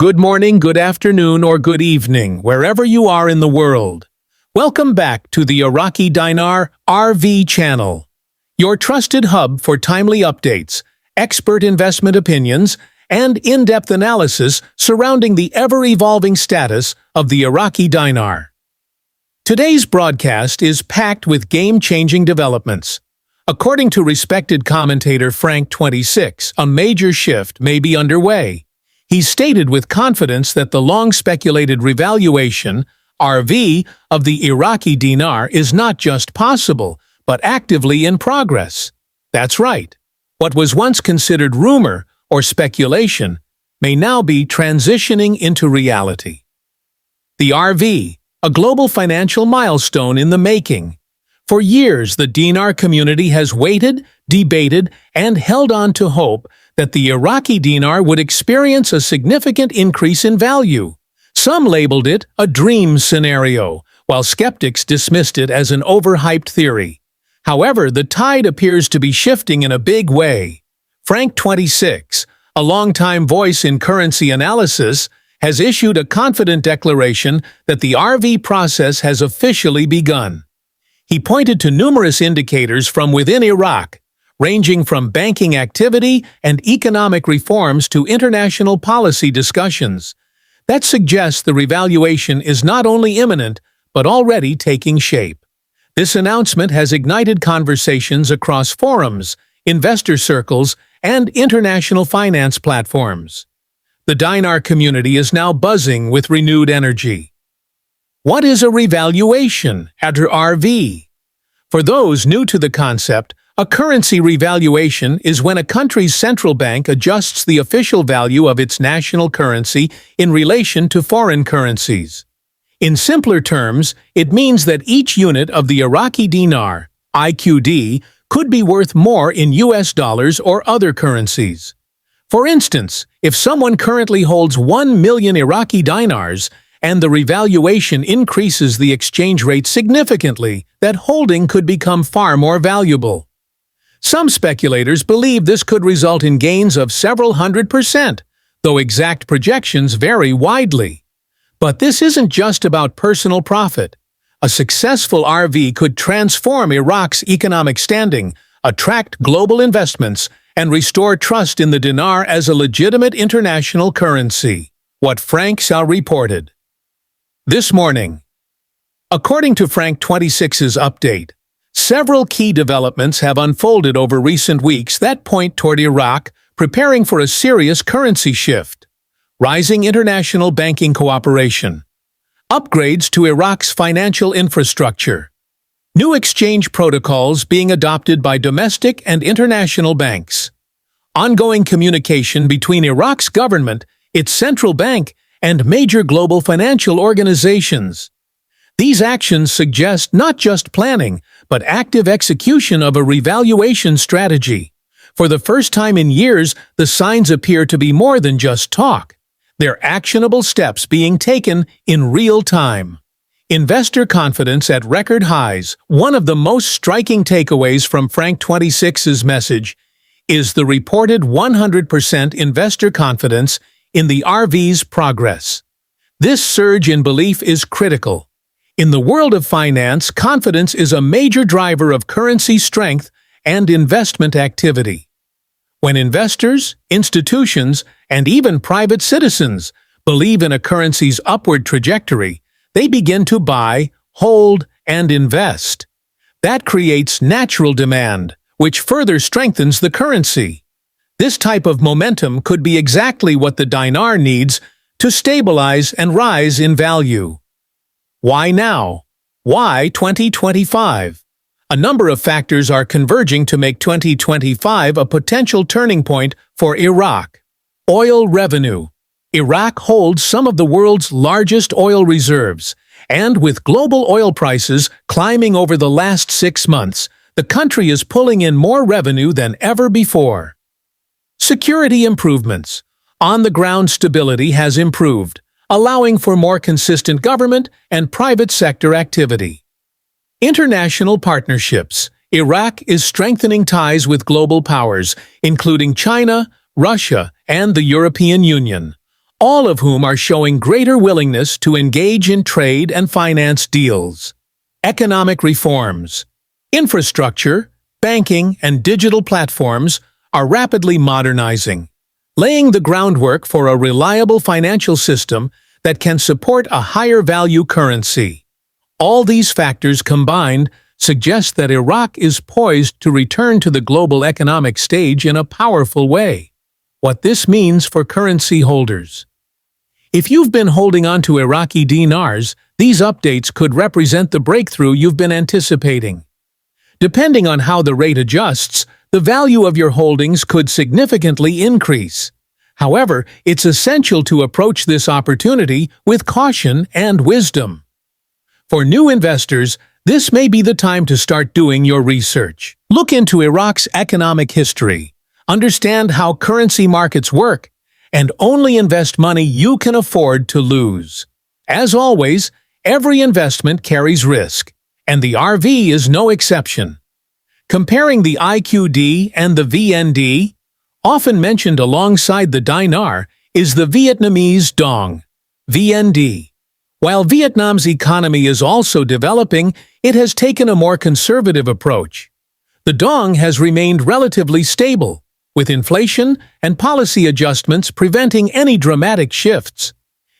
Good morning, good afternoon, or good evening, wherever you are in the world. Welcome back to the Iraqi Dinar RV channel, your trusted hub for timely updates, expert investment opinions, and in-depth analysis surrounding the ever-evolving status of the Iraqi dinar. Today's broadcast is packed with game-changing developments. According to respected commentator Frank26, a major shift may be underway. He stated with confidence that the long-speculated revaluation, RV, of the Iraqi dinar is not just possible, but actively in progress. That's right. What was once considered rumor or speculation may now be transitioning into reality. The RV, a global financial milestone in the making. For years, the dinar community has waited, debated, and held on to hope that the Iraqi dinar would experience a significant increase in value. Some labeled it a dream scenario, while skeptics dismissed it as an overhyped theory. However, the tide appears to be shifting in a big way. Frank26, a longtime voice in currency analysis, has issued a confident declaration that the RV process has officially begun. He pointed to numerous indicators from within Iraq, ranging from banking activity and economic reforms to international policy discussions, that suggests the revaluation is not only imminent, but already taking shape. This announcement has ignited conversations across forums, investor circles, and international finance platforms. The dinar community is now buzzing with renewed energy. What is a revaluation, RV? For those new to the concept, a currency revaluation is when a country's central bank adjusts the official value of its national currency in relation to foreign currencies. In simpler terms, it means that each unit of the Iraqi dinar, IQD, could be worth more in US dollars or other currencies. For instance, if someone currently holds 1 million Iraqi dinars and the revaluation increases the exchange rate significantly, that holding could become far more valuable. Some speculators believe this could result in gains of several 100%, though exact projections vary widely. But this isn't just about personal profit. A successful RV could transform Iraq's economic standing, attract global investments, and restore trust in the dinar as a legitimate international currency. What Frank26 reported this morning. According to Frank26's update, several key developments have unfolded over recent weeks that point toward Iraq preparing for a serious currency shift. Rising international banking cooperation. Upgrades to Iraq's financial infrastructure. New exchange protocols being adopted by domestic and international banks. Ongoing communication between Iraq's government, its central bank, and major global financial organizations. These actions suggest not just planning, but active execution of a revaluation strategy. For the first time in years, the signs appear to be more than just talk. They're actionable steps being taken in real time. Investor confidence at record highs. One of the most striking takeaways from Frank26's message is the reported 100% investor confidence in the RV's progress. This surge in belief is critical. In the world of finance, confidence is a major driver of currency strength and investment activity. When investors, institutions, and even private citizens believe in a currency's upward trajectory, they begin to buy, hold, and invest. That creates natural demand, which further strengthens the currency. This type of momentum could be exactly what the dinar needs to stabilize and rise in value. Why now? Why 2025? A number of factors are converging to make 2025 a potential turning point for Iraq. Oil revenue. Iraq holds some of the world's largest oil reserves, and with global oil prices climbing over the last 6 months, the country is pulling in more revenue than ever before. Security improvements. On-the-ground stability has improved, allowing for more consistent government and private sector activity. International partnerships. Iraq is strengthening ties with global powers, including China, Russia, and the European Union. all of whom are showing greater willingness to engage in trade and finance deals. Economic reforms. Infrastructure, banking, and digital platforms are rapidly modernizing, laying the groundwork for a reliable financial system that can support a higher-value currency. All these factors combined suggest that Iraq is poised to return to the global economic stage in a powerful way. What this means for currency holders. If you've been holding on to Iraqi dinars, these updates could represent the breakthrough you've been anticipating. Depending on how the rate adjusts, the value of your holdings could significantly increase. However, it's essential to approach this opportunity with caution and wisdom. For new investors, this may be the time to start doing your research. Look into Iraq's economic history, understand how currency markets work, and only invest money you can afford to lose. As always, every investment carries risk, and the RV is no exception. Comparing the IQD and the VND, often mentioned alongside the dinar, is the Vietnamese dong, VND. While Vietnam's economy is also developing, it has taken a more conservative approach. The dong has remained relatively stable, with inflation and policy adjustments preventing any dramatic shifts.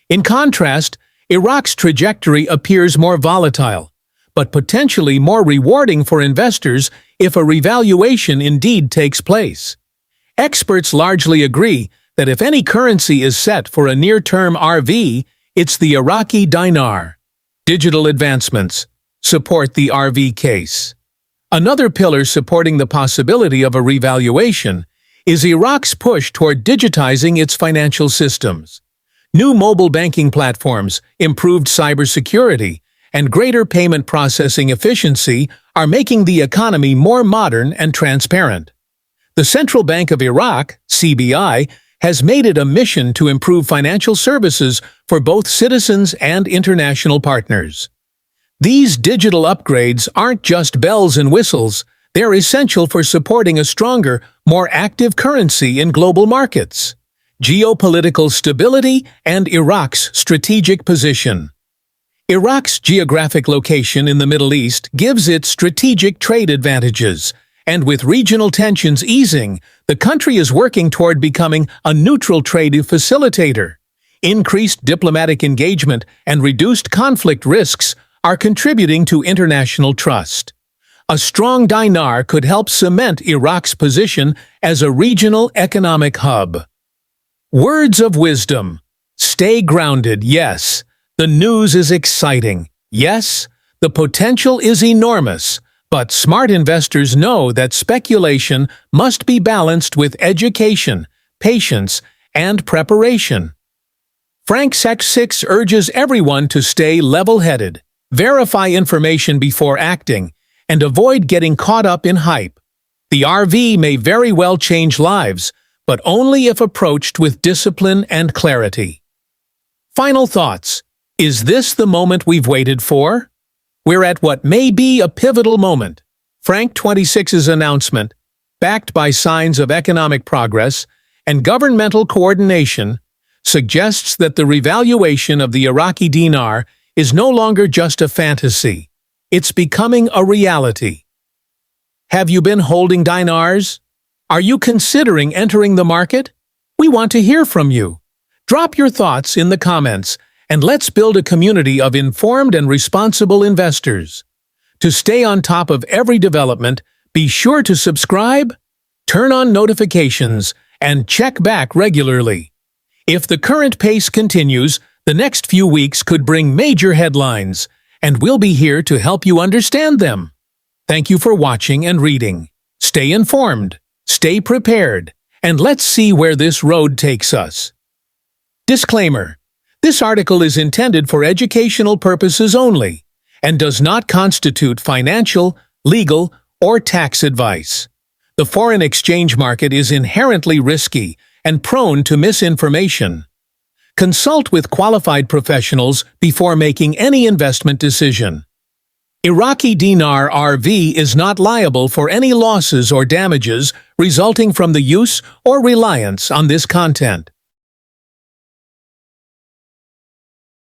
In contrast, Iraq's trajectory appears more volatile, but potentially more rewarding for investors if a revaluation indeed takes place. Experts largely agree that if any currency is set for a near-term RV, it's the Iraqi dinar. Digital advancements support the RV case. Another pillar supporting the possibility of a revaluation is Iraq's push toward digitizing its financial systems. New mobile banking platforms, improved cybersecurity, and greater payment processing efficiency are making the economy more modern and transparent. The Central Bank of Iraq, CBI, has made it a mission to improve financial services for both citizens and international partners. These digital upgrades aren't just bells and whistles, they're essential for supporting a stronger, more active currency in global markets. Geopolitical stability and Iraq's strategic position. Iraq's geographic location in the Middle East gives it strategic trade advantages, and with regional tensions easing, the country is working toward becoming a neutral trade facilitator. Increased diplomatic engagement and reduced conflict risks are contributing to international trust. A strong dinar could help cement Iraq's position as a regional economic hub. Words of wisdom. Stay grounded, yes. The news is exciting. Yes, the potential is enormous. But smart investors know that speculation must be balanced with education, patience, and preparation. Frank26 urges everyone to stay level-headed, verify information before acting, and avoid getting caught up in hype. The RV may very well change lives, but only if approached with discipline and clarity. Final thoughts. Is this the moment we've waited for? We're at what may be a pivotal moment. Frank26's announcement, backed by signs of economic progress and governmental coordination, suggests that the revaluation of the Iraqi dinar is no longer just a fantasy. It's becoming a reality. Have you been holding dinars? Are you considering entering the market? We want to hear from you. Drop your thoughts in the comments, and let's build a community of informed and responsible investors. To stay on top of every development, be sure to subscribe, turn on notifications, and check back regularly. If the current pace continues, the next few weeks could bring major headlines, and we'll be here to help you understand them. Thank you for watching and reading. Stay informed, stay prepared, and let's see where this road takes us. Disclaimer. This article is intended for educational purposes only and does not constitute financial, legal, or tax advice. The foreign exchange market is inherently risky and prone to misinformation. Consult with qualified professionals before making any investment decision. Iraqi Dinar RV is not liable for any losses or damages resulting from the use or reliance on this content.